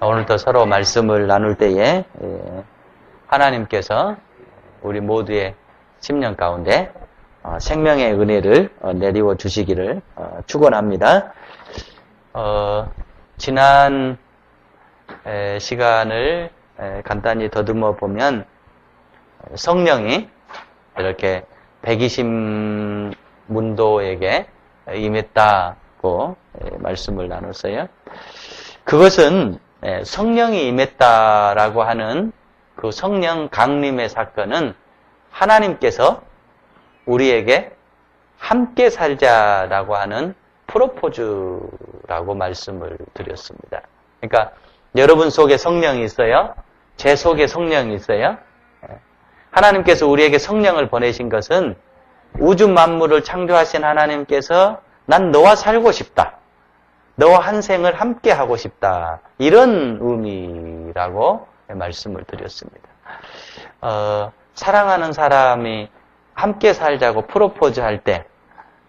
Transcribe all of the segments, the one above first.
오늘도 서로 말씀을 나눌 때에 하나님께서 우리 모두의 심령 가운데 생명의 은혜를 내리워 주시기를 축원합니다. 지난 시간을 간단히 더듬어 보면 성령이 이렇게 120문도에게 임했다고 말씀을 나눴어요. 그것은 성령이 임했다라고 하는 그 성령 강림의 사건은 하나님께서 우리에게 함께 살자라고 하는 프로포즈라고 말씀을 드렸습니다. 그러니까 여러분 속에 성령이 있어요? 제 속에 성령이 있어요? 하나님께서 우리에게 성령을 보내신 것은 우주 만물을 창조하신 하나님께서 난 너와 살고 싶다. 너와 한 생을 함께 하고 싶다. 이런 의미라고 말씀을 드렸습니다. 사랑하는 사람이 함께 살자고 프로포즈 할 때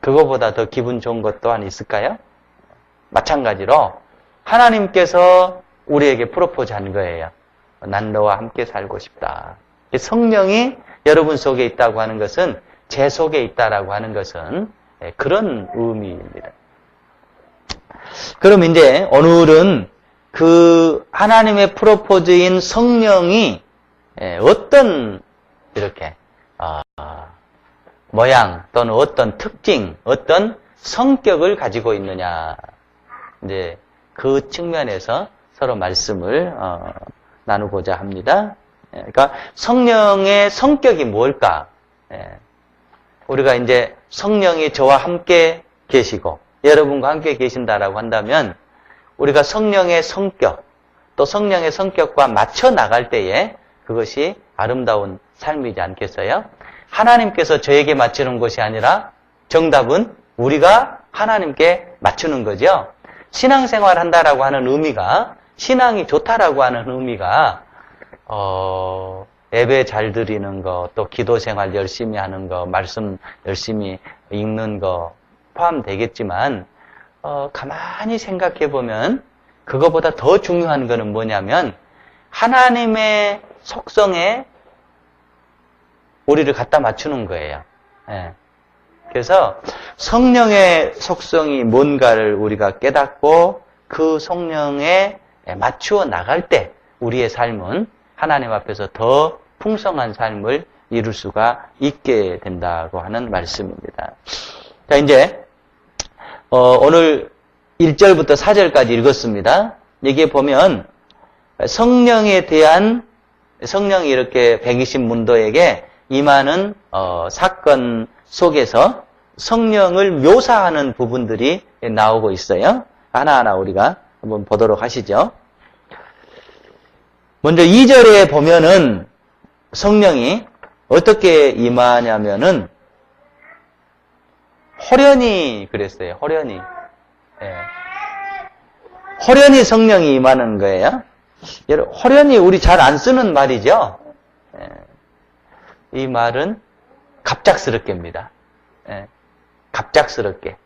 그거보다 더 기분 좋은 것 또한 있을까요? 마찬가지로 하나님께서 우리에게 프로포즈 한 거예요. 난 너와 함께 살고 싶다. 성령이 여러분 속에 있다고 하는 것은 제 속에 있다라고 하는 것은 그런 의미입니다. 그럼 이제 오늘은 그 하나님의 프로포즈인 성령이 어떤 이렇게 모양 또는 어떤 특징, 어떤 성격을 가지고 있느냐, 이제 그 측면에서 서로 말씀을 나누고자 합니다. 그러니까 성령의 성격이 뭘까? 우리가 이제 성령이 저와 함께 계시고 여러분과 함께 계신다라고 한다면 우리가 성령의 성격, 또 성령의 성격과 맞춰 나갈 때에 그것이 아름다운 삶이지 않겠어요? 하나님께서 저에게 맞추는 것이 아니라 정답은 우리가 하나님께 맞추는 거죠. 신앙생활 한다라고 하는 의미가, 신앙이 좋다라고 하는 의미가 예배 잘 드리는 거, 또 기도 생활 열심히 하는 거, 말씀 열심히 읽는 거 포함되겠지만 가만히 생각해 보면 그거보다 더 중요한 거는 뭐냐면 하나님의 속성에 우리를 갖다 맞추는 거예요. 그래서 성령의 속성이 뭔가를 우리가 깨닫고 그 성령에 맞추어 나갈 때 우리의 삶은 하나님 앞에서 더 풍성한 삶을 이룰 수가 있게 된다고 하는 말씀입니다. 자, 이제 오늘 1절부터 4절까지 읽었습니다. 여기에 보면 성령에 대한, 성령이 이렇게 120문도에게 임하는 사건 속에서 성령을 묘사하는 부분들이 나오고 있어요. 하나하나 우리가 한번 보도록 하시죠. 먼저 2절에 보면은 성령이 어떻게 임하냐면은 호련히 그랬어요. 호련히. 호련히 성령이 임하는 거예요. 호련히 우리 잘 안 쓰는 말이죠. 이 말은 갑작스럽게입니다. 갑작스럽게.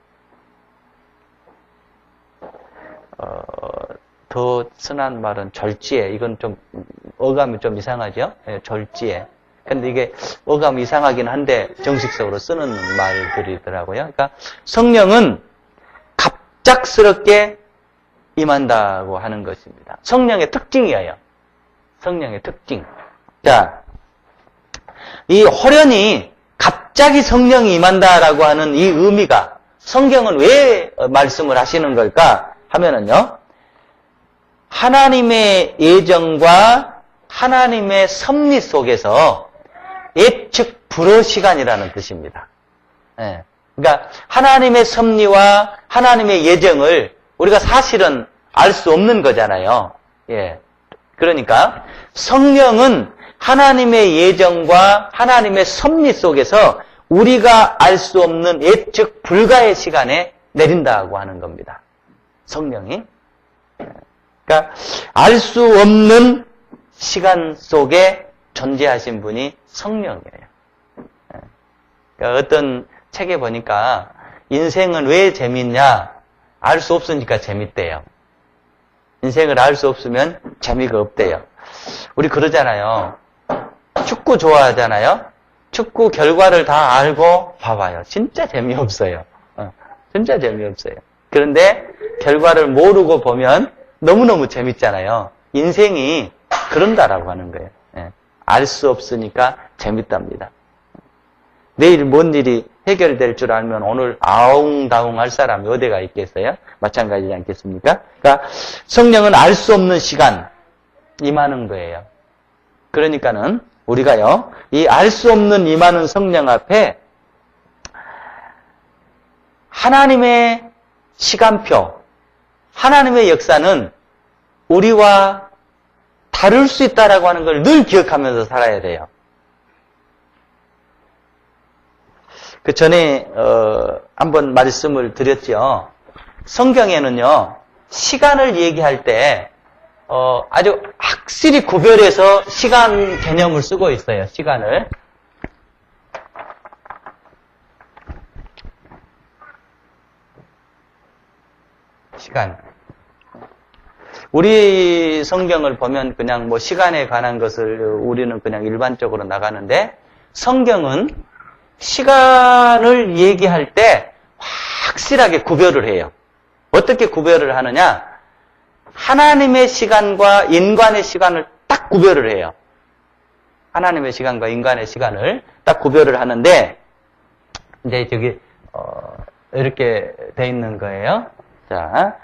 더 순한 말은 절지에. 이건 좀 어감이 좀 이상하죠? 절지에. 근데 이게 어감이 이상하긴 한데 정식적으로 쓰는 말들이더라고요. 그러니까 성령은 갑작스럽게 임한다고 하는 것입니다. 성령의 특징이에요. 성령의 특징. 자, 이 호련히 갑자기 성령이 임한다라고 하는 이 의미가 성경은 왜 말씀을 하시는 걸까 하면은요. 하나님의 예정과 하나님의 섭리 속에서 예측 불허 시간이라는 뜻입니다. 그러니까 하나님의 섭리와 하나님의 예정을 우리가 사실은 알 수 없는 거잖아요. 그러니까 성령은 하나님의 예정과 하나님의 섭리 속에서 우리가 알 수 없는 예측 불가의 시간에 내린다고 하는 겁니다. 성령이. 그러니까 알 수 없는 시간 속에 존재하신 분이 성령이에요. 그러니까 어떤 책에 보니까 인생은 왜 재밌냐? 알 수 없으니까 재밌대요. 인생을 알 수 없으면 재미가 없대요. 우리 그러잖아요. 축구 좋아하잖아요. 축구 결과를 다 알고 봐봐요. 진짜 재미없어요. 진짜 재미없어요. 그런데 결과를 모르고 보면 너무너무 재밌잖아요. 인생이 그런다라고 하는 거예요. 알 수 없으니까 재밌답니다. 내일 뭔 일이 해결될 줄 알면 오늘 아웅다웅 할 사람이 어디가 있겠어요? 마찬가지지 않겠습니까? 그러니까 성령은 알 수 없는 시간 임하는 거예요. 그러니까는 우리가요, 이 알 수 없는 임하는 성령 앞에 하나님의 시간표, 하나님의 역사는 우리와 다를 수 있다라고 하는 걸 늘 기억하면서 살아야 돼요. 그 전에 한번 말씀을 드렸죠. 성경에는요, 시간을 얘기할 때 아주 확실히 구별해서 시간 개념을 쓰고 있어요. 시간을. 시간. 우리 성경을 보면 그냥 뭐 시간에 관한 것을 우리는 그냥 일반적으로 나가는데 성경은 시간을 얘기할 때 확실하게 구별을 해요. 어떻게 구별을 하느냐? 하나님의 시간과 인간의 시간을 딱 구별을 해요. 하나님의 시간과 인간의 시간을 딱 구별을 하는데 이제 저기 이렇게 돼 있는 거예요. 자,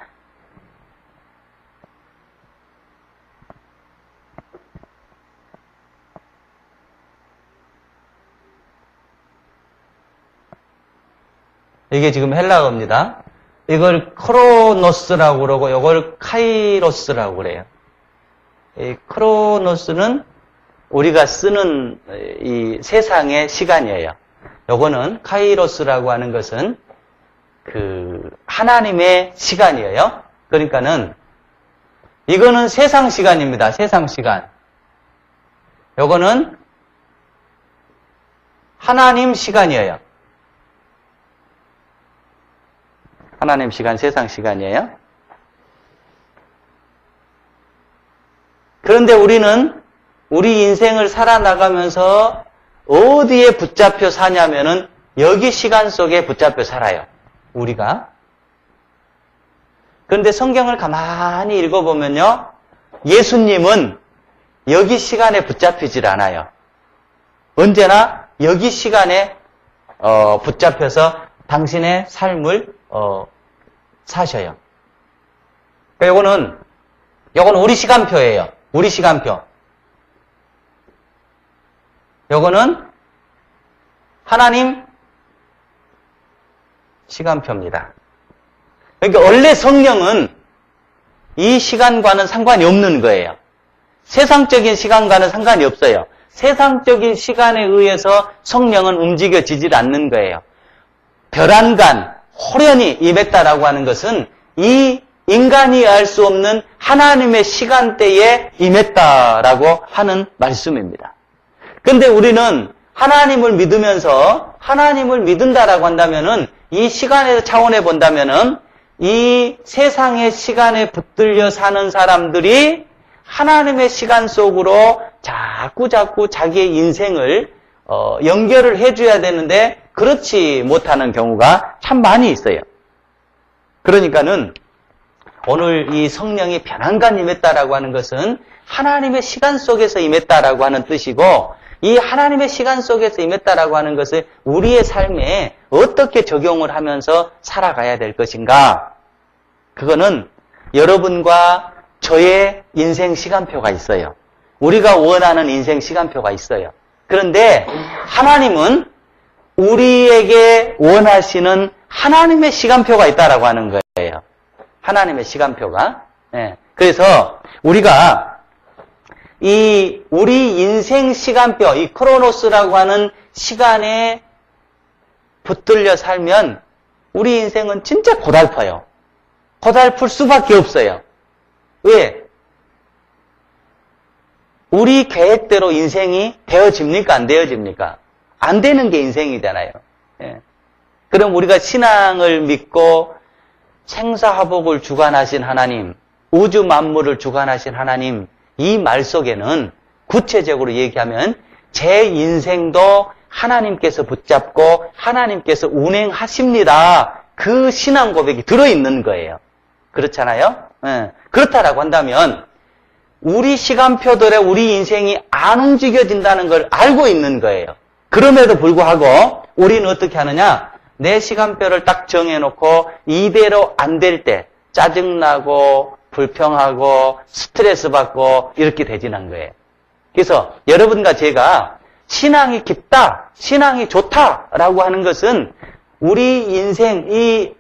이게 지금 헬라어입니다. 이걸 크로노스라고 그러고 이걸 카이로스라고 그래요. 이 크로노스는 우리가 쓰는 이 세상의 시간이에요. 요거는 카이로스라고 하는 것은 그 하나님의 시간이에요. 그러니까는 이거는 세상 시간입니다. 세상 시간. 요거는 하나님 시간이에요. 하나님 시간, 세상 시간이에요. 그런데 우리는 우리 인생을 살아나가면서 어디에 붙잡혀 사냐면은 여기 시간 속에 붙잡혀 살아요. 우리가. 그런데 성경을 가만히 읽어보면요. 예수님은 여기 시간에 붙잡히질 않아요. 언제나 여기 시간에 붙잡혀서 당신의 삶을 사셔요. 그러니까 요거는 우리 시간표예요. 우리 시간표. 요거는 하나님 시간표입니다. 그러니까 원래 성령은 이 시간과는 상관이 없는 거예요. 세상적인 시간과는 상관이 없어요. 세상적인 시간에 의해서 성령은 움직여지질 않는 거예요. 별안간, 호련히 임했다라고 하는 것은 이 인간이 알 수 없는 하나님의 시간대에 임했다라고 하는 말씀입니다. 그런데 우리는 하나님을 믿으면서 하나님을 믿는다라고 한다면은 이 시간의 차원에 본다면은 이 세상의 시간에 붙들려 사는 사람들이 하나님의 시간 속으로 자꾸 자기의 인생을 연결을 해줘야 되는데 그렇지 못하는 경우가 참 많이 있어요. 그러니까는 오늘 이 성령이 변한간 임했다라고 하는 것은 하나님의 시간 속에서 임했다라고 하는 뜻이고 이 하나님의 시간 속에서 임했다라고 하는 것을 우리의 삶에 어떻게 적용을 하면서 살아가야 될 것인가? 그거는 여러분과 저의 인생 시간표가 있어요. 우리가 원하는 인생 시간표가 있어요. 그런데 하나님은 우리에게 원하시는 하나님의 시간표가 있다라고 하는 거예요. 하나님의 시간표가. 네. 그래서 우리가 우리 인생 시간표, 이 크로노스라고 하는 시간에 붙들려 살면 우리 인생은 진짜 고달퍼요. 고달플 수밖에 없어요. 왜? 우리 계획대로 인생이 되어집니까? 안 되어집니까? 안 되는 게 인생이잖아요. 예. 그럼 우리가 신앙을 믿고 생사화복을 주관하신 하나님, 우주 만물을 주관하신 하나님, 이 말 속에는 구체적으로 얘기하면 제 인생도 하나님께서 붙잡고 하나님께서 운행하십니다. 그 신앙 고백이 들어있는 거예요. 그렇잖아요? 네. 그렇다라고 한다면 우리 시간표들에 우리 인생이 안 움직여진다는 걸 알고 있는 거예요. 그럼에도 불구하고 우리는 어떻게 하느냐? 내 시간표를 딱 정해놓고 이대로 안 될 때 짜증나고 불평하고 스트레스 받고 이렇게 되지는 거예요. 그래서 여러분과 제가 신앙이 깊다, 신앙이 좋다라고 하는 것은 우리 인생의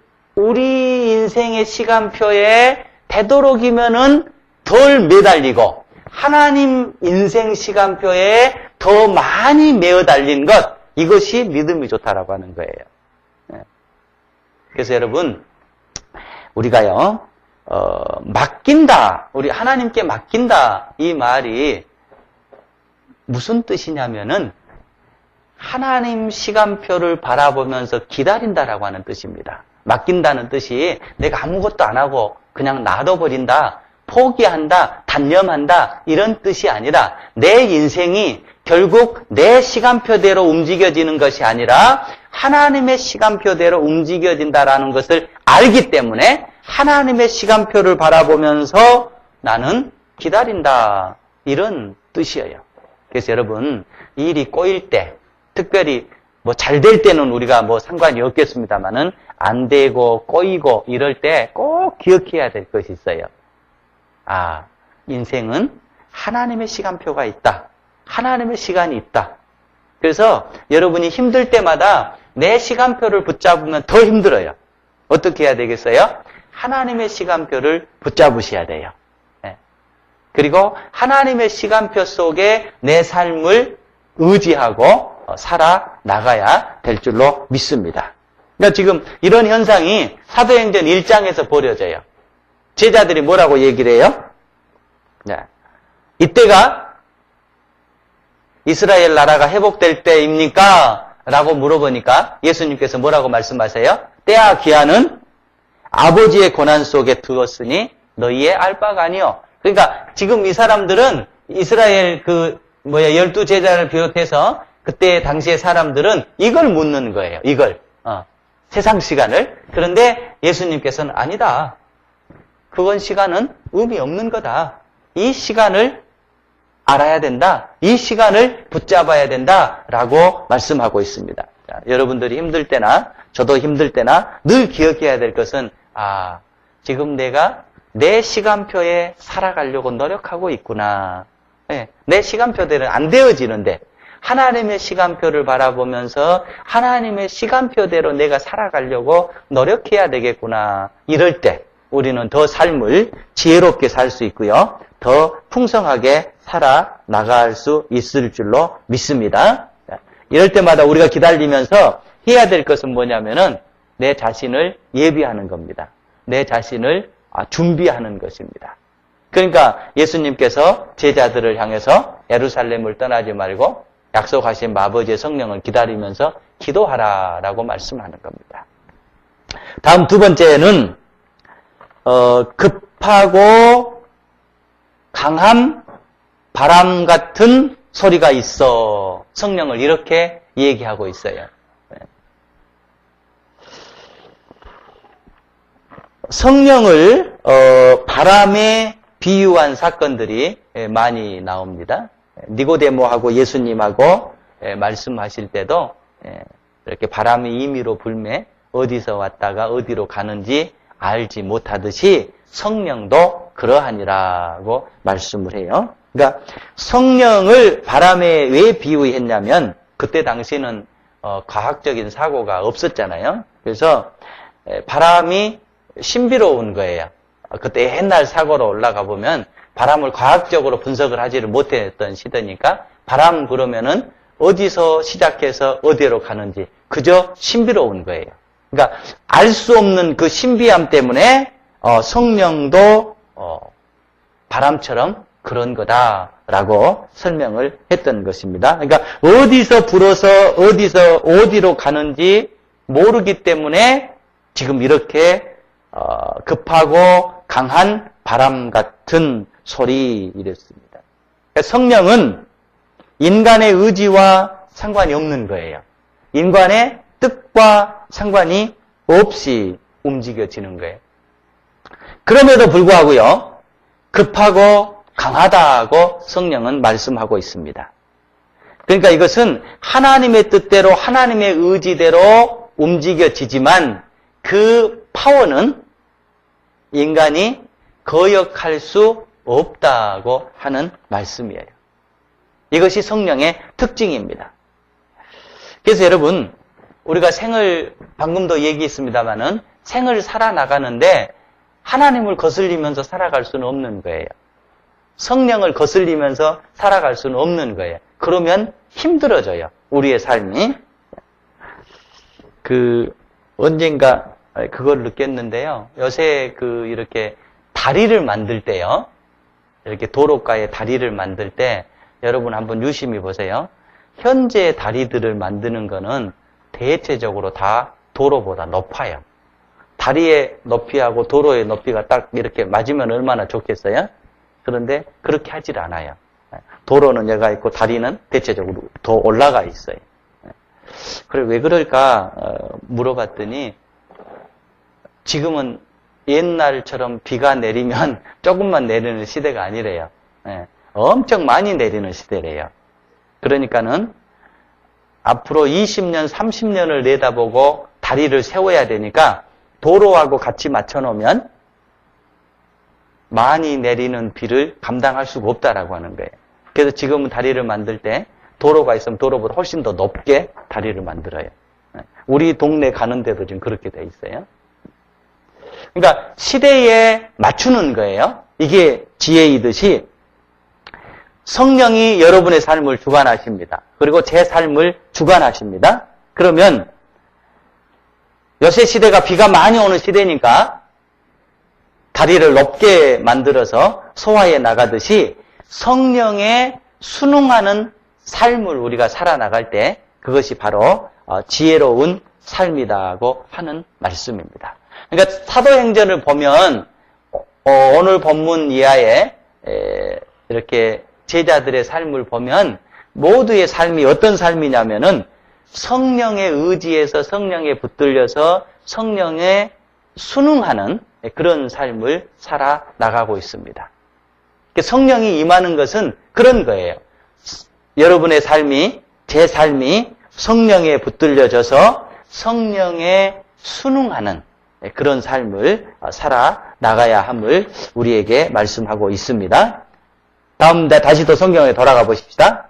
시간표에 되도록이면은 덜 매달리고 하나님 인생 시간표에 더 많이 매어 달린 것, 이것이 믿음이 좋다라고 하는 거예요. 그래서 여러분, 우리가요, 맡긴다, 우리 하나님께 맡긴다, 이 말이 무슨 뜻이냐면은 하나님 시간표를 바라보면서 기다린다라고 하는 뜻입니다. 맡긴다는 뜻이 내가 아무것도 안 하고 그냥 놔둬버린다, 포기한다, 단념한다, 이런 뜻이 아니라 내 인생이 결국 내 시간표대로 움직여지는 것이 아니라 하나님의 시간표대로 움직여진다라는 것을 알기 때문에 하나님의 시간표를 바라보면서 나는 기다린다, 이런 뜻이에요. 그래서 여러분, 일이 꼬일 때, 특별히 잘 될 때는 우리가 상관이 없겠습니다만은 안 되고 꼬이고 이럴 때 꼭 기억해야 될 것이 있어요. 아, 인생은 하나님의 시간표가 있다. 하나님의 시간이 있다. 그래서 여러분이 힘들 때마다 내 시간표를 붙잡으면 더 힘들어요. 어떻게 해야 되겠어요? 하나님의 시간표를 붙잡으셔야 돼요. 네. 그리고 하나님의 시간표 속에 내 삶을 의지하고 살아나가야 될 줄로 믿습니다. 그러니까 지금 이런 현상이 사도행전 1장에서 벌어져요. 제자들이 뭐라고 얘기를 해요? 네. 이때가 이스라엘 나라가 회복될 때입니까? 라고 물어보니까 예수님께서 뭐라고 말씀하세요? 때와 기한은 아버지의 권한 속에 두었으니 너희의 알 바가 아니요. 그러니까 지금 이 사람들은 이스라엘 12제자를 비롯해서 그때 당시의 사람들은 이걸 묻는 거예요. 이걸. 세상 시간을. 그런데 예수님께서는 아니다. 그건 시간은 의미 없는 거다. 이 시간을 알아야 된다. 이 시간을 붙잡아야 된다라고 말씀하고 있습니다. 자, 여러분들이 힘들 때나 저도 힘들 때나 늘 기억해야 될 것은 지금 내가 내 시간표에 살아가려고 노력하고 있구나. 네, 내 시간표대로 안 되어지는데 하나님의 시간표를 바라보면서 하나님의 시간표대로 내가 살아가려고 노력해야 되겠구나. 이럴 때 우리는 더 삶을 지혜롭게 살 수 있고요. 더 풍성하게 살아나갈 수 있을 줄로 믿습니다. 이럴 때마다 우리가 기다리면서 해야 될 것은 뭐냐면은 내 자신을 예비하는 겁니다. 내 자신을 준비하는 것입니다. 그러니까 예수님께서 제자들을 향해서 예루살렘을 떠나지 말고 약속하신 아버지의 성령을 기다리면서 기도하라라고 말씀하는 겁니다. 다음 두 번째는 급하고 강한 바람 같은 소리가 있어. 성령을 이렇게 얘기하고 있어요. 성령을 바람에 비유한 사건들이 많이 나옵니다. 니고데모하고 예수님하고 말씀하실 때도 이렇게 바람의 임의로 불매 어디서 왔다가 어디로 가는지 알지 못하듯이 성령도 그러하니라고 말씀을 해요. 그러니까 성령을 바람에 왜 비유했냐면 그때 당시는 과학적인 사고가 없었잖아요. 그래서 바람이 신비로운 거예요. 그때 옛날 사고로 올라가 보면 바람을 과학적으로 분석을 하지를 못했던 시대니까 바람 그러면은 어디서 시작해서 어디로 가는지 그저 신비로운 거예요. 그러니까 알 수 없는 그 신비함 때문에 성령도 바람처럼 그런 거다라고 설명을 했던 것입니다. 그러니까 어디서 불어서 어디로 가는지 모르기 때문에 지금 이렇게 급하고 강한 바람 같은 소리 이랬습니다. 그러니까 성령은 인간의 의지와 상관이 없는 거예요. 인간의 뜻과 상관이 없이 움직여지는 거예요. 그럼에도 불구하고요, 급하고 강하다고 성령은 말씀하고 있습니다. 그러니까 이것은 하나님의 뜻대로 하나님의 의지대로 움직여지지만 그 파워는 인간이 거역할 수 없다고 하는 말씀이에요. 이것이 성령의 특징입니다. 그래서 여러분, 우리가 생을 방금도 얘기했습니다마는 생을 살아나가는데 하나님을 거슬리면서 살아갈 수는 없는 거예요. 성령을 거슬리면서 살아갈 수는 없는 거예요. 그러면 힘들어져요. 우리의 삶이. 언젠가 그걸 느꼈는데요. 요새 이렇게 다리를 만들 때요. 이렇게 도로가에 다리를 만들 때 여러분 한번 유심히 보세요. 현재 다리들을 만드는 거는 대체적으로 다 도로보다 높아요. 다리의 높이하고 도로의 높이가 딱 이렇게 맞으면 얼마나 좋겠어요? 그런데 그렇게 하질 않아요. 도로는 여가 있고 다리는 대체적으로 더 올라가 있어요. 그래 왜 그럴까 물어봤더니 지금은 옛날처럼 비가 내리면 조금만 내리는 시대가 아니래요. 엄청 많이 내리는 시대래요. 그러니까는 앞으로 20년, 30년을 내다보고 다리를 세워야 되니까 도로하고 같이 맞춰놓으면 많이 내리는 비를 감당할 수가 없다라고 하는 거예요. 그래서 지금은 다리를 만들 때 도로가 있으면 도로보다 훨씬 더 높게 다리를 만들어요. 우리 동네 가는 데도 지금 그렇게 돼 있어요. 그러니까 시대에 맞추는 거예요. 이게 지혜이듯이 성령이 여러분의 삶을 주관하십니다. 그리고 제 삶을 주관하십니다. 그러면 요새 시대가 비가 많이 오는 시대니까 다리를 높게 만들어서 소화해 나가듯이 성령에 순응하는 삶을 우리가 살아나갈 때 그것이 바로 지혜로운 삶이라고 하는 말씀입니다. 그러니까 사도행전을 보면 오늘 본문 이하에 이렇게 제자들의 삶을 보면 모두의 삶이 어떤 삶이냐면은 성령의 의지에서 성령에 붙들려서 성령에 순응하는 그런 삶을 살아나가고 있습니다. 성령이 임하는 것은 그런 거예요. 여러분의 삶이, 제 삶이 성령에 붙들려져서 성령에 순응하는 그런 삶을 살아나가야 함을 우리에게 말씀하고 있습니다. 다음 다시 또 성경에 돌아가 보십시다.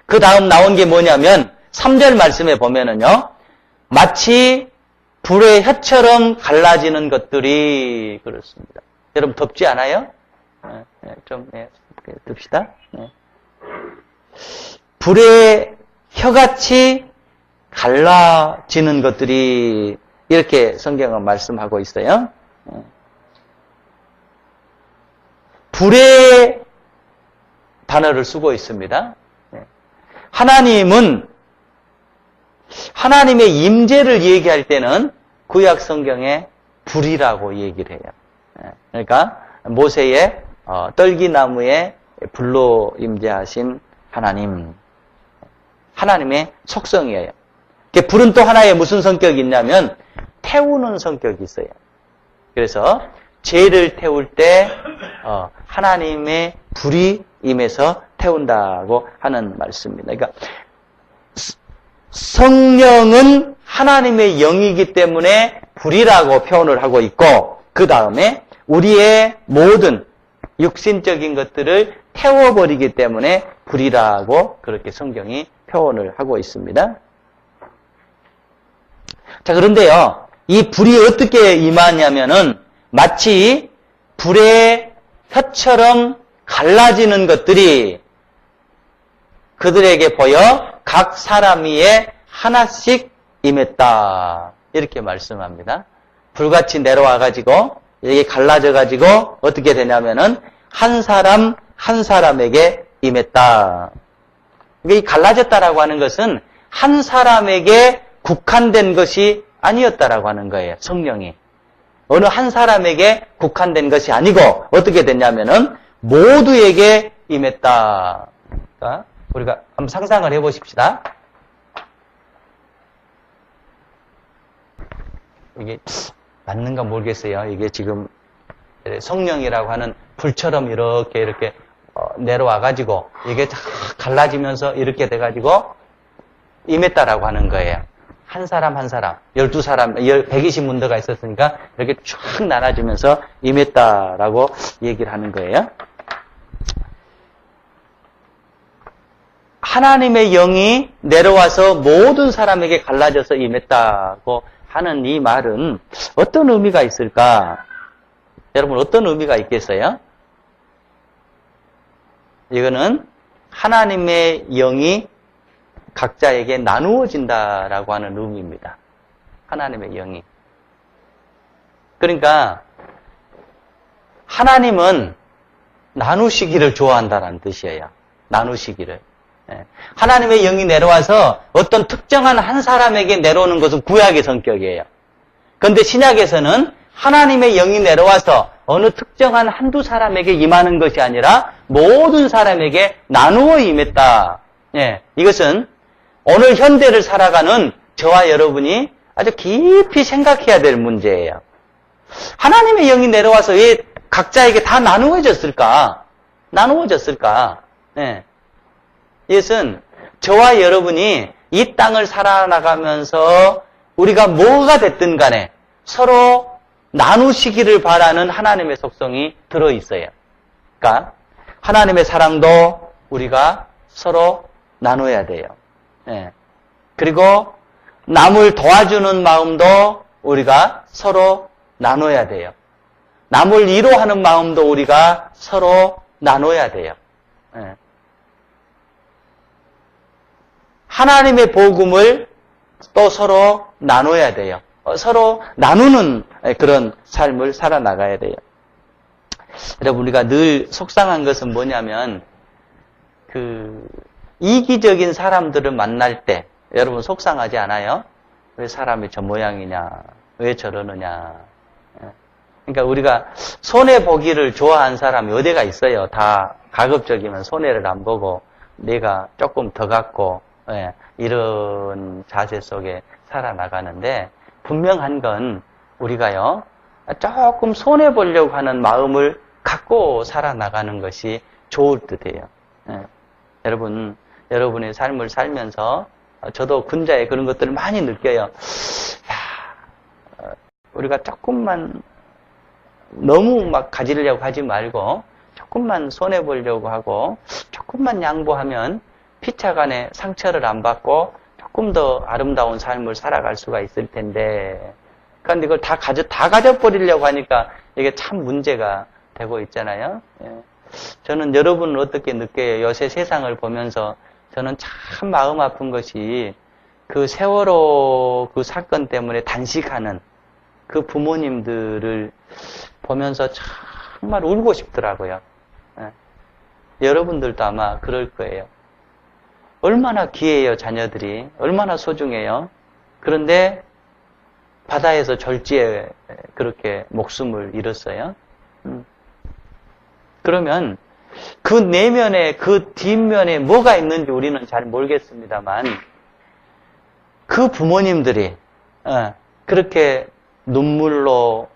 그 다음 나온 게 뭐냐면 3절 말씀에 보면은요. 마치 불의 혀처럼 갈라지는 것들이 그렇습니다. 여러분 덥지 않아요? 좀 듭시다. 불의 혀같이 갈라지는 것들이 이렇게 성경은 말씀하고 있어요. 불의 단어를 쓰고 있습니다. 하나님은 하나님의 임재를 얘기할 때는 구약 성경에 불이라고 얘기를 해요. 그러니까 모세의 떨기나무에 불로 임재하신 하나님, 하나님의 속성이에요. 불은 또 하나의 무슨 성격이 있냐면 태우는 성격이 있어요. 그래서 죄를 태울 때 하나님의 불이 임해서 태운다고 하는 말씀입니다. 그러니까 성령은 하나님의 영이기 때문에 불이라고 표현을 하고 있고 그 다음에 우리의 모든 육신적인 것들을 태워버리기 때문에 불이라고 그렇게 성경이 표현을 하고 있습니다. 자, 그런데요, 이 불이 어떻게 임하냐면은 마치 불의 혀처럼 갈라지는 것들이 그들에게 보여 각 사람 위에 하나씩 임했다. 이렇게 말씀합니다. 불같이 내려와가지고 이게 갈라져가지고 어떻게 되냐면은 한 사람 한 사람에게 임했다. 이 갈라졌다라고 하는 것은 한 사람에게 국한된 것이 아니었다라고 하는 거예요. 성령이. 어느 한 사람에게 국한된 것이 아니고 어떻게 됐냐면은 모두에게 임했다. 그러니까 우리가 한번 상상을 해보십시다. 이게 맞는가 모르겠어요. 이게 지금 성령이라고 하는 불처럼 이렇게 내려와가지고 이게 다 갈라지면서 이렇게 돼가지고 임했다라고 하는 거예요. 한 사람 한 사람, 12사람, 120문더가 있었으니까 이렇게 쫙 나눠지면서 임했다라고 얘기를 하는 거예요. 하나님의 영이 내려와서 모든 사람에게 갈라져서 임했다고 하는 이 말은 어떤 의미가 있을까? 여러분 어떤 의미가 있겠어요? 이거는 하나님의 영이 각자에게 나누어진다라고 하는 의미입니다. 하나님의 영이. 그러니까 하나님은 나누시기를 좋아한다는 뜻이에요. 나누시기를. 하나님의 영이 내려와서 어떤 특정한 한 사람에게 내려오는 것은 구약의 성격이에요. 그런데 신약에서는 하나님의 영이 내려와서 어느 특정한 한두 사람에게 임하는 것이 아니라 모든 사람에게 나누어 임했다. 이것은 오늘 현대를 살아가는 저와 여러분이 아주 깊이 생각해야 될 문제예요. 하나님의 영이 내려와서 왜 각자에게 다 나누어졌을까? 이것은 저와 여러분이 이 땅을 살아나가면서 우리가 뭐가 됐든 간에 서로 나누시기를 바라는 하나님의 속성이 들어있어요. 그러니까 하나님의 사랑도 우리가 서로 나눠야 돼요. 그리고 남을 도와주는 마음도 우리가 서로 나눠야 돼요. 남을 위로하는 마음도 우리가 서로 나눠야 돼요. 하나님의 복음을 또 서로 나눠야 돼요. 서로 나누는 그런 삶을 살아나가야 돼요. 여러분, 우리가 늘 속상한 것은 뭐냐면, 이기적인 사람들을 만날 때, 여러분 속상하지 않아요? 왜 사람이 저 모양이냐? 왜 저러느냐? 그러니까 우리가 손해보기를 좋아하는 사람이 어디가 있어요? 다 가급적이면 손해를 안 보고, 내가 조금 더 갖고, 이런 자세 속에 살아나가는데, 분명한 건 우리가요, 조금 손해보려고 하는 마음을 갖고 살아나가는 것이 좋을 듯해요. 여러분, 여러분의 삶을 살면서 저도 군자의 그런 것들을 많이 느껴요. 우리가 조금만 너무 막 가지려고 하지 말고 조금만 손해보려고 하고 조금만 양보하면 피차간에 상처를 안 받고 조금 더 아름다운 삶을 살아갈 수가 있을 텐데, 그런데 이걸 다 가져버리려고 하니까 이게 참 문제가 되고 있잖아요. 저는 여러분은 어떻게 느껴요? 요새 세상을 보면서 저는 참 마음 아픈 것이 그 세월호 그 사건 때문에 단식하는 그 부모님들을 보면서 정말 울고 싶더라고요. 여러분들도 아마 그럴 거예요. 얼마나 귀해요, 자녀들이. 얼마나 소중해요. 그런데 바다에서 졸지에 그렇게 목숨을 잃었어요. 그러면 그 내면에, 그 뒷면에 뭐가 있는지 우리는 잘 모르겠습니다만, 그 부모님들이 그렇게 눈물로,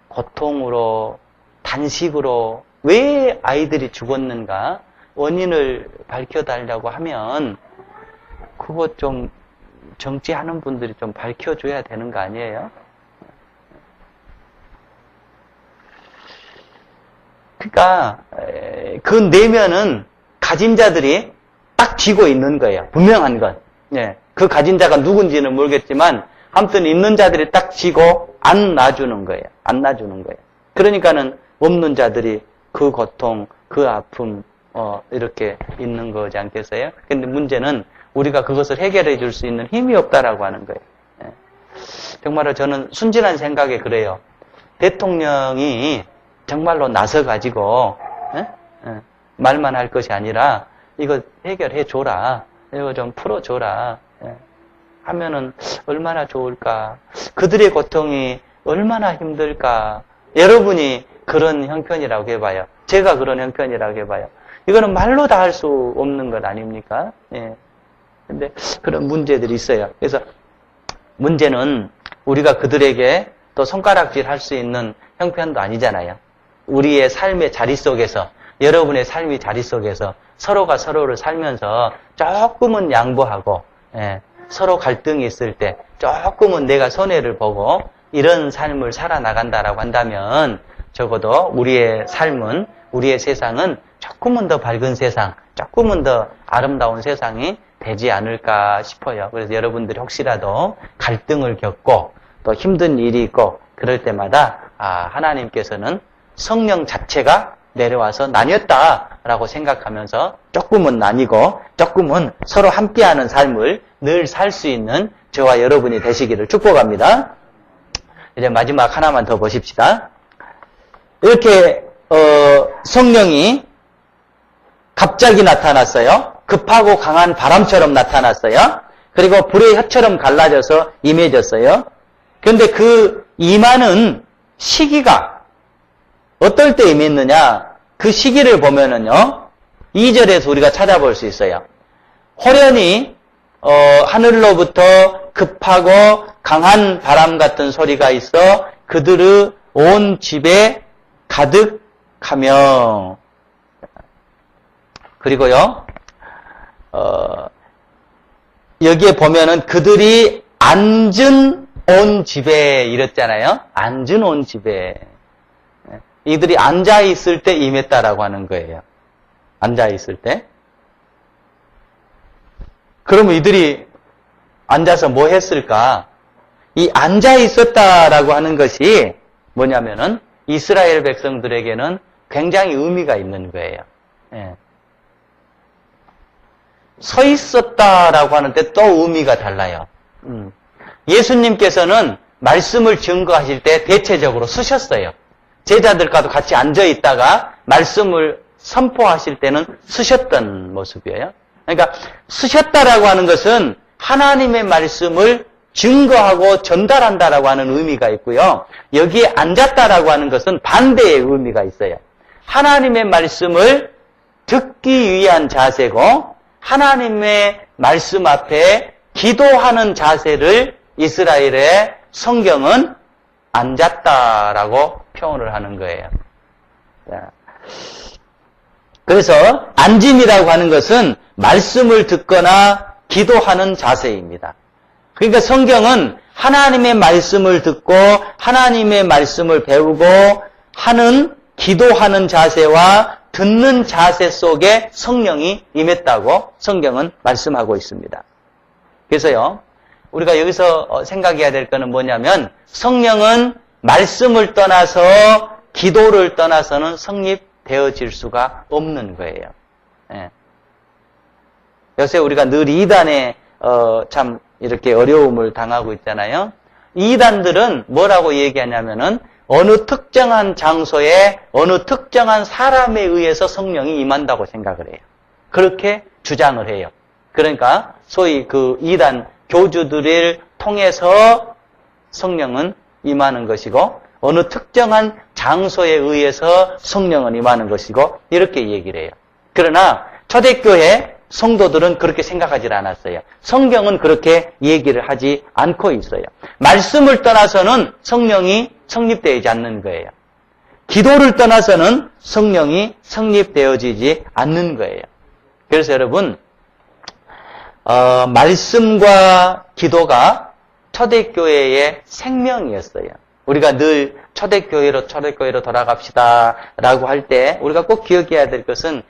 고통으로, 단식으로 왜 아이들이 죽었는가 원인을 밝혀달라고 하면 그거 좀 정치하는 분들이 좀 밝혀줘야 되는 거 아니에요? 그러니까 그 내면은 가진 자들이 딱 쥐고 있는 거예요. 분명한 건. 그 가진 자가 누군지는 모르겠지만 아무튼 있는 자들이 딱 쥐고 안 놔주는 거예요. 안 놔주는 거예요. 그러니까는 없는 자들이 그 고통, 그 아픔 이렇게 있는 거지 않겠어요? 근데 문제는 우리가 그것을 해결해 줄 수 있는 힘이 없다라고 하는 거예요. 정말로 저는 순진한 생각에 그래요. 대통령이 정말로 나서가지고 말만 할 것이 아니라 이거 해결해 줘라. 이거 좀 풀어줘라. 하면은 얼마나 좋을까. 그들의 고통이 얼마나 힘들까. 여러분이 그런 형편이라고 해봐요. 제가 그런 형편이라고 해봐요. 이거는 말로 다 할 수 없는 것 아닙니까? 예. 근데 그런 문제들이 있어요. 그래서 문제는 우리가 그들에게 또 손가락질 할 수 있는 형편도 아니잖아요. 우리의 삶의 자리 속에서, 여러분의 삶의 자리 속에서 서로가 서로를 살면서 조금은 양보하고, 예, 서로 갈등이 있을 때 조금은 내가 손해를 보고 이런 삶을 살아나간다라고 한다면 적어도 우리의 삶은, 우리의 세상은 조금은 더 밝은 세상, 조금은 더 아름다운 세상이 되지 않을까 싶어요. 그래서 여러분들이 혹시라도 갈등을 겪고 또 힘든 일이 있고 그럴 때마다 하나님께서는 성령 자체가 내려와서 나뉘었다라고 생각하면서 조금은 나뉘고 조금은 서로 함께하는 삶을 늘 살 수 있는 저와 여러분이 되시기를 축복합니다. 이제 마지막 하나만 더 보십시다. 이렇게 성령이 갑자기 나타났어요. 급하고 강한 바람처럼 나타났어요. 그리고 불의 혀처럼 갈라져서 임해졌어요. 그런데 그 임하는 시기가 어떨 때 임했느냐? 그 시기를 보면은요, 2절에서 우리가 찾아볼 수 있어요. 호련히 하늘로부터 급하고 강한 바람 같은 소리가 있어 그들의 온 집에 가득하며. 그리고요, 여기에 보면은 그들이 앉은 온 집에 이랬잖아요. 앉은 온 집에. 이들이 앉아있을 때 임했다라고 하는 거예요. 앉아있을 때. 그러면 이들이 앉아서 뭐 했을까? 이 앉아있었다라고 하는 것이 뭐냐면은 이스라엘 백성들에게는 굉장히 의미가 있는 거예요. 예. 서 있었다라고 하는데 또 의미가 달라요. 예수님께서는 말씀을 증거하실 때 대체적으로 서셨어요. 제자들과도 같이 앉아있다가 말씀을 선포하실 때는 서셨던 모습이에요. 그러니까 서셨다라고 하는 것은 하나님의 말씀을 증거하고 전달한다라고 하는 의미가 있고요. 여기에 앉았다라고 하는 것은 반대의 의미가 있어요. 하나님의 말씀을 듣기 위한 자세고 하나님의 말씀 앞에 기도하는 자세를 이스라엘의 성경은 앉았다라고 표현을 하는 거예요. 그래서 앉음이라고 하는 것은 말씀을 듣거나 기도하는 자세입니다. 그러니까 성경은 하나님의 말씀을 듣고 하나님의 말씀을 배우고 하는 기도하는 자세와 듣는 자세 속에 성령이 임했다고 성경은 말씀하고 있습니다. 그래서요, 우리가 여기서 생각해야 될 것은 뭐냐면 성령은 말씀을 떠나서 기도를 떠나서는 성립되어질 수가 없는 거예요. 예. 요새 우리가 늘 이단에 참 이렇게 어려움을 당하고 있잖아요. 이단들은 뭐라고 얘기하냐면은 어느 특정한 장소에 어느 특정한 사람에 의해서 성령이 임한다고 생각을 해요. 그렇게 주장을 해요. 그러니까 소위 그 이단 교주들을 통해서 성령은 임하는 것이고 어느 특정한 장소에 의해서 성령은 임하는 것이고 이렇게 얘기를 해요. 그러나 초대교회 성도들은 그렇게 생각하지 않았어요. 성경은 그렇게 얘기를 하지 않고 있어요. 말씀을 떠나서는 성령이 성립되지 않는 거예요. 기도를 떠나서는 성령이 성립되어지지 않는 거예요. 그래서 여러분, 말씀과 기도가 초대교회의 생명이었어요. 우리가 늘 초대교회로 돌아갑시다 라고 할 때 우리가 꼭 기억해야 될 것은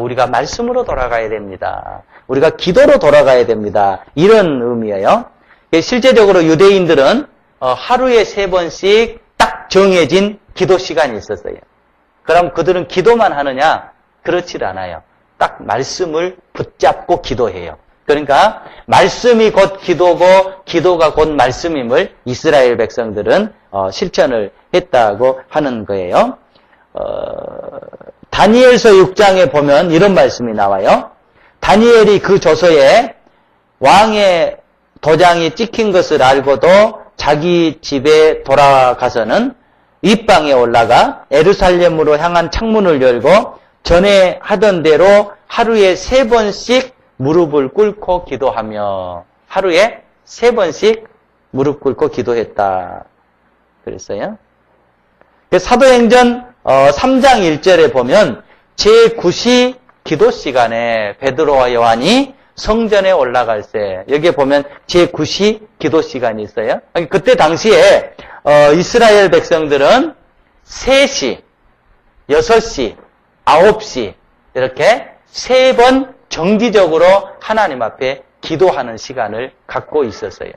우리가 말씀으로 돌아가야 됩니다. 우리가 기도로 돌아가야 됩니다. 이런 의미예요. 실제적으로 유대인들은 하루에 3번씩 딱 정해진 기도 시간이 있었어요. 그럼 그들은 기도만 하느냐? 그렇지 않아요. 딱 말씀을 붙잡고 기도해요. 그러니까 말씀이 곧 기도고 기도가 곧 말씀임을 이스라엘 백성들은 실천을 했다고 하는 거예요. 다니엘서 6장에 보면 이런 말씀이 나와요. 다니엘이 그 조서에 왕의 도장이 찍힌 것을 알고도 자기 집에 돌아가서는 윗방에 올라가 예루살렘으로 향한 창문을 열고 전에 하던 대로 하루에 3번씩 무릎을 꿇고 기도하며 하루에 3번씩 무릎 꿇고 기도했다. 그랬어요. 사도행전 3장 1절에 보면 제9시 기도 시간에 베드로와 요한이 성전에 올라갈 때 여기에 보면 제9시 기도 시간이 있어요. 그때 당시에 이스라엘 백성들은 3시, 6시, 9시 이렇게 3번 정기적으로 하나님 앞에 기도하는 시간을 갖고 있었어요.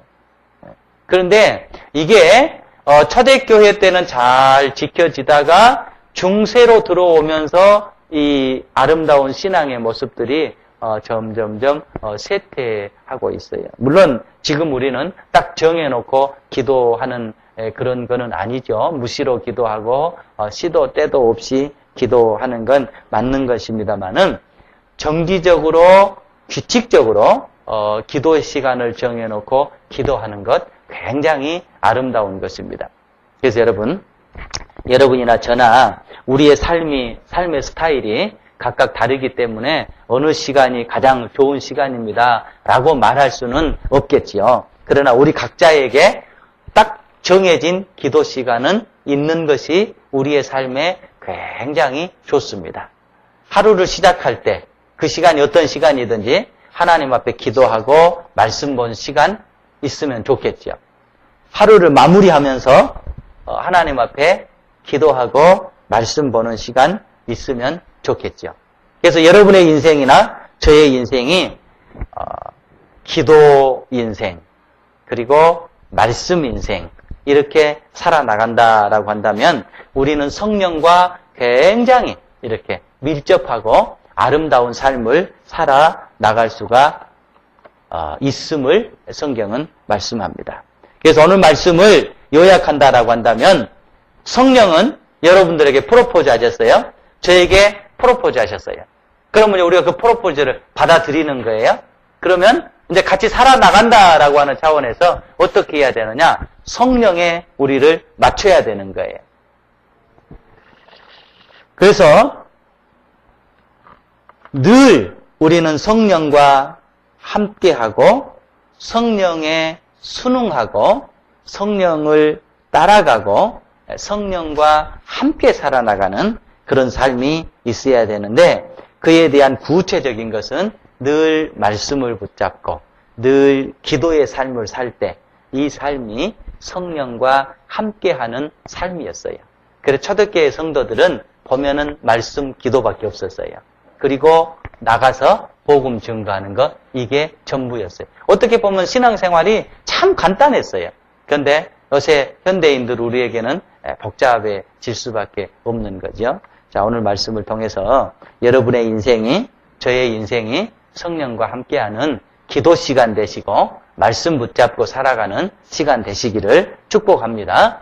그런데 이게 초대교회 때는 잘 지켜지다가 중세로 들어오면서 이 아름다운 신앙의 모습들이 점점점 쇠퇴하고 있어요. 물론 지금 우리는 딱 정해놓고 기도하는 그런 거는 아니죠. 무시로 기도하고 시도 때도 없이 기도하는 건 맞는 것입니다만은 정기적으로 규칙적으로 기도의 시간을 정해놓고 기도하는 것 굉장히 아름다운 것입니다. 그래서 여러분이나 저나 우리의 삶의 스타일이 각각 다르기 때문에 어느 시간이 가장 좋은 시간입니다 라고 말할 수는 없겠지요. 그러나 우리 각자에게 딱 정해진 기도 시간은 있는 것이 우리의 삶에 굉장히 좋습니다. 하루를 시작할 때 그 시간이 어떤 시간이든지 하나님 앞에 기도하고 말씀 본 시간 있으면 좋겠죠. 하루를 마무리하면서 하나님 앞에 기도하고 말씀 보는 시간 있으면 좋겠죠. 그래서 여러분의 인생이나 저의 인생이 기도 인생 그리고 말씀 인생 이렇게 살아나간다라고 한다면 우리는 성령과 굉장히 이렇게 밀접하고 아름다운 삶을 살아나갈 수가 있음을 성경은 말씀합니다. 그래서 오늘 말씀을 요약한다라고 한다면 성령은 여러분들에게 프로포즈 하셨어요. 저에게 프로포즈 하셨어요. 그러면 우리가 그 프로포즈를 받아들이는 거예요. 그러면 이제 같이 살아나간다라고 하는 차원에서 어떻게 해야 되느냐? 성령에 우리를 맞춰야 되는 거예요. 그래서 늘 우리는 성령과 함께하고 성령에 순응하고 성령을 따라가고 성령과 함께 살아나가는 그런 삶이 있어야 되는데 그에 대한 구체적인 것은 늘 말씀을 붙잡고 늘 기도의 삶을 살 때 이 삶이 성령과 함께하는 삶이었어요. 그래서 초대교회 성도들은 보면은 말씀 기도밖에 없었어요. 그리고 나가서 복음 증거하는 것 이게 전부였어요. 어떻게 보면 신앙생활이 참 간단했어요. 그런데 요새 현대인들 우리에게는 복잡해질 수밖에 없는 거죠. 자, 오늘 말씀을 통해서 여러분의 인생이 저의 인생이 성령과 함께하는 기도 시간 되시고 말씀 붙잡고 살아가는 시간 되시기를 축복합니다.